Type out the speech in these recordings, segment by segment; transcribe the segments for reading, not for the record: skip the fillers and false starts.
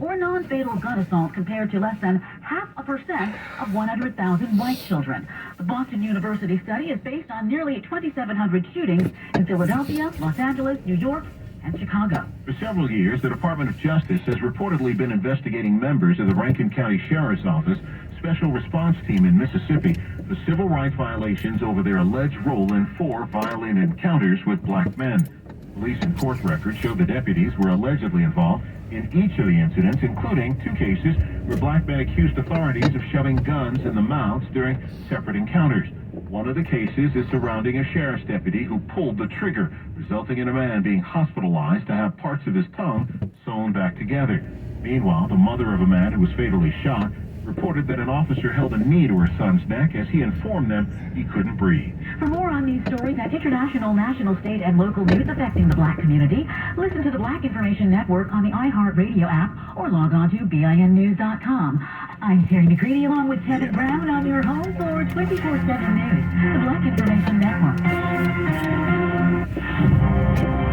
or non-fatal gun assault compared to less than 0.5% of 100,000 white children. The Boston University study is based on nearly 2,700 shootings in Philadelphia, Los Angeles, New York, and Chicago. For several years, the Department of Justice has reportedly been investigating members of the Rankin County Sheriff's Office Special Response Team in Mississippi for civil rights violations over their alleged role in 4 violent encounters with black men. Police and court records show the deputies were allegedly involved in each of the incidents, including 2 cases where black men accused authorities of shoving guns in the mouths during separate encounters. One of the cases is surrounding a sheriff's deputy who pulled the trigger, resulting in a man being hospitalized to have parts of his tongue sewn back together. Meanwhile, the mother of a man who was fatally shot reported that an officer held a knee to her son's neck as he informed them he couldn't breathe. For more on these stories and international, national, state, and local news affecting the black community, listen to the Black Information Network on the iHeartRadio app or log on to BINnews.com. I'm Terry McCready along with Kevin Brown. I'm your home for 24/7 News, the Black Information Network.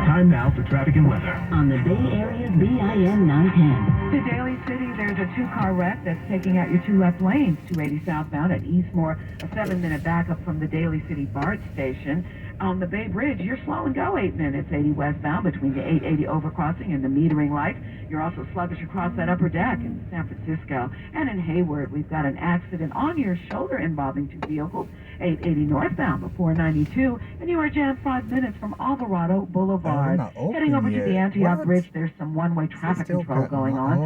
Time now for traffic and weather On the Bay Area's BIN 910. To Daly City, there's a 2-car wreck that's taking out your 2 left lanes, 280 southbound at Eastmore, a 7-minute backup from the Daly City BART station. On the Bay Bridge, you're slow and go 8 minutes, 80 westbound between the 880 overcrossing and the metering light. You're also sluggish across that upper deck in San Francisco. And in Hayward, we've got an accident on your shoulder involving 2 vehicles, 880 northbound before 92, and you are jammed 5 minutes from Alvarado Boulevard. Heading over to the Antioch Bridge, there's some one-way traffic control going on.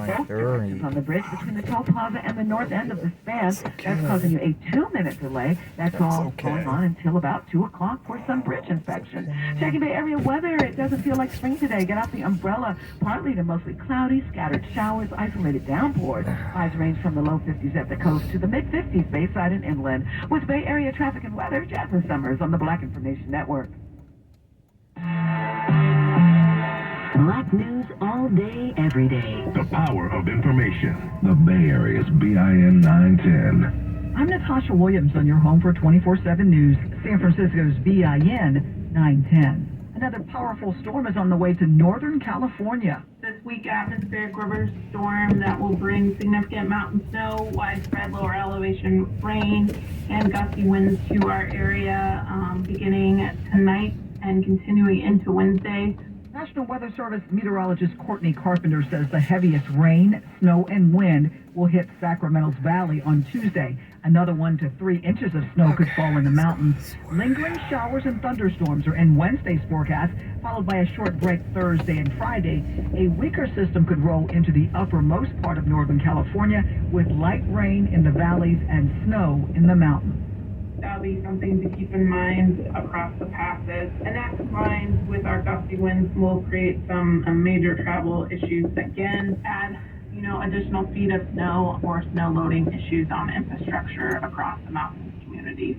Both directions on the bridge between the toll plaza and the north end of the span. That's causing you a 2-minute delay. That's all going on until about 2 o'clock for some bridge inspection. Checking Bay Area weather, it doesn't feel like spring today. Get out the umbrella. Partly to mostly cloudy, scattered showers, isolated downpours. Highs range from the low 50s at the coast to the mid-50s bayside and inland. With Bay Area traffic and weather, Jasmine Summers on the Black Information Network. Black news all day, every day. the power of information. The Bay Area's BIN 910. I'm Natasha Williams on your home for 24/7 News, San Francisco's BIN 910. Another powerful storm is on the way to Northern California. This week, atmospheric reverse storm that will bring significant mountain snow, widespread lower elevation rain, and gusty winds to our area beginning tonight and continuing into Wednesday. National Weather Service meteorologist Courtney Carpenter says the heaviest rain, snow, and wind will hit Sacramento's Valley on Tuesday. Another 1 to 3 inches of snow could fall in the mountains. Lingering showers and thunderstorms are in Wednesday's forecast, followed by a short break Thursday and Friday. A weaker system could roll into the uppermost part of Northern California with light rain in the valleys and snow in the mountains. That'll be something to keep in mind across the passes. And that combined with our gusty winds will create some major travel issues. Again, add additional feet of snow or snow loading issues on infrastructure across the mountains communities.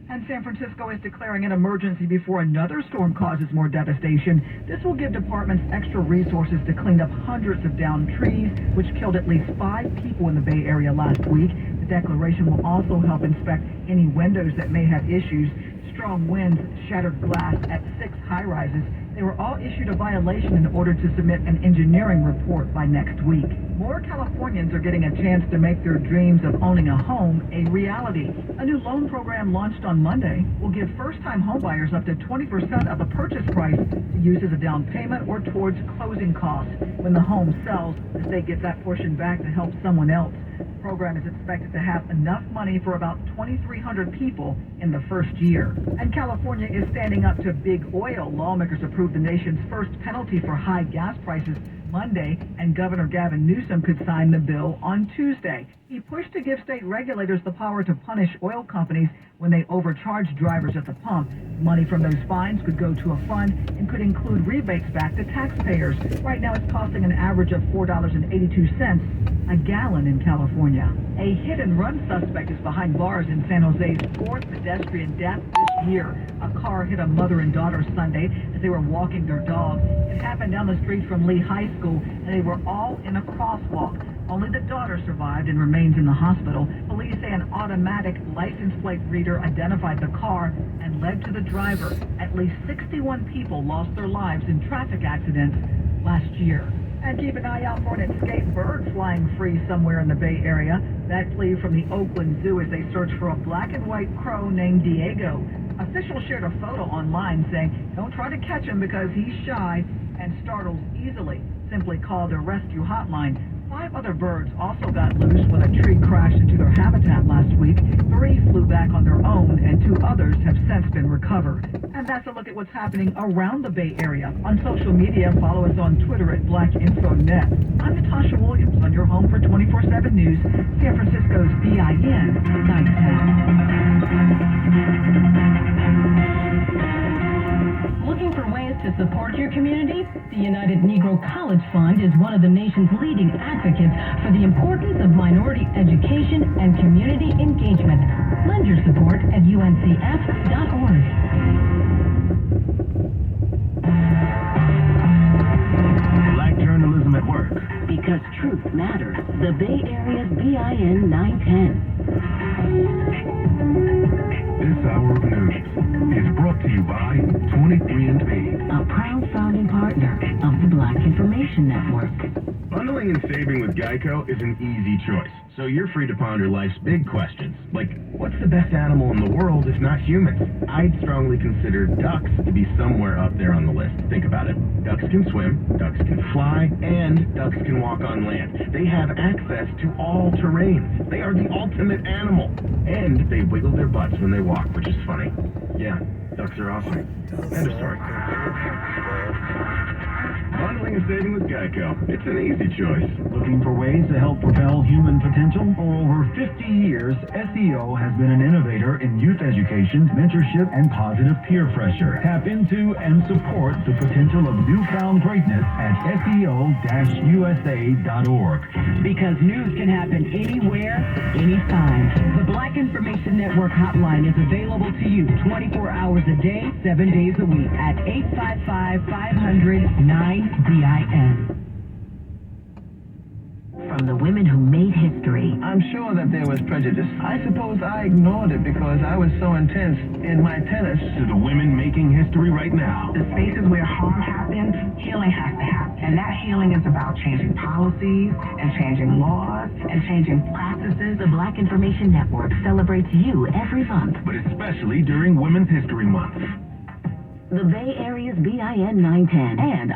And San Francisco is declaring an emergency before another storm causes more devastation. This will give departments extra resources to clean up hundreds of downed trees, which killed at least 5 people in the Bay Area last week. The declaration will also help inspect any windows that may have issues. Strong winds shattered glass at 6 high-rises. They were all issued a violation in order to submit an engineering report by next week. More Californians are getting a chance to make their dreams of owning a home a reality. A new loan program launched on Monday will give first-time homebuyers up to 20% of the purchase price to use as a down payment or towards closing costs. When the home sells, the state gets that portion back to help someone else. The program is expected to have enough money for about 2,300 people in the first year. And California is standing up to big oil. Lawmakers approved the nation's first penalty for high gas prices Monday, and Governor Gavin Newsom could sign the bill on Tuesday. He pushed to give state regulators the power to punish oil companies when they overcharge drivers at the pump. Money from those fines could go to a fund and could include rebates back to taxpayers. Right now it's costing an average of $4.82 a gallon in California. A hit-and-run suspect is behind bars in San Jose's 4th pedestrian death this year. A car hit a mother and daughter Sunday as they were walking their dog. It happened down the street from Lee High School, and they were all in a crosswalk. Only the daughter survived and remains in the hospital. Police say an automatic license plate reader identified the car and led to the driver. At least 61 people lost their lives in traffic accidents last year. And keep an eye out for an escaped bird flying free somewhere in the Bay Area. That plea from the Oakland Zoo as they search for a black and white crow named Diego. Officials shared a photo online saying, don't try to catch him because he's shy and startles easily. Simply call their rescue hotline. 5 other birds also got loose when a tree crashed into their habitat last week. 3 flew back on their own, and 2 others have since been recovered. And that's a look at what's happening around the Bay Area. On social media, follow us on Twitter at BlackInfoNet. I'm Natasha Williams on your home for 24/7 News, San Francisco's BIN Nighttime. Looking for ways to support your community? The United Negro College Fund is one of the nation's leading advocates for the importance of minority education and community engagement. Lend your support at uncf.org. Black journalism at work. Because truth matters. The Bay Area's BIN 910. This hour of news is brought to you by 23andMe. A proud founding partner of the Black Information Network. Bundling and saving with Geico is an easy choice, so you're free to ponder life's big questions, like what's the best animal in the world if not humans? I'd strongly consider ducks to be somewhere up there on the list. Think about it. Ducks can swim, ducks can fly, and ducks can walk on land. They have access to all terrains. They are the ultimate animal. And they wiggle their butts when they walk, which is funny. Yeah, ducks are awesome. End of story. Bundling and saving with Geico. It's an easy choice. Looking for ways to help propel human potential? For over 50 years, SEO has been an innovator in youth education, mentorship, and positive peer pressure. Tap into and support the potential of newfound greatness at SEO-USA.org. Because news can happen anywhere, anytime. The Black Information Network hotline is available to you 24 hours a day, 7 days a week at 855-500-9BIN. From the women who made history. I'm sure that there was prejudice. I suppose I ignored it because I was so intense in my tennis. To the women making history right now. The spaces where harm happens, healing has to happen. And that healing is about changing policies and changing laws and changing practices. The Black Information Network celebrates you every month. But especially during Women's History Month. The Bay Area's BIN 910 and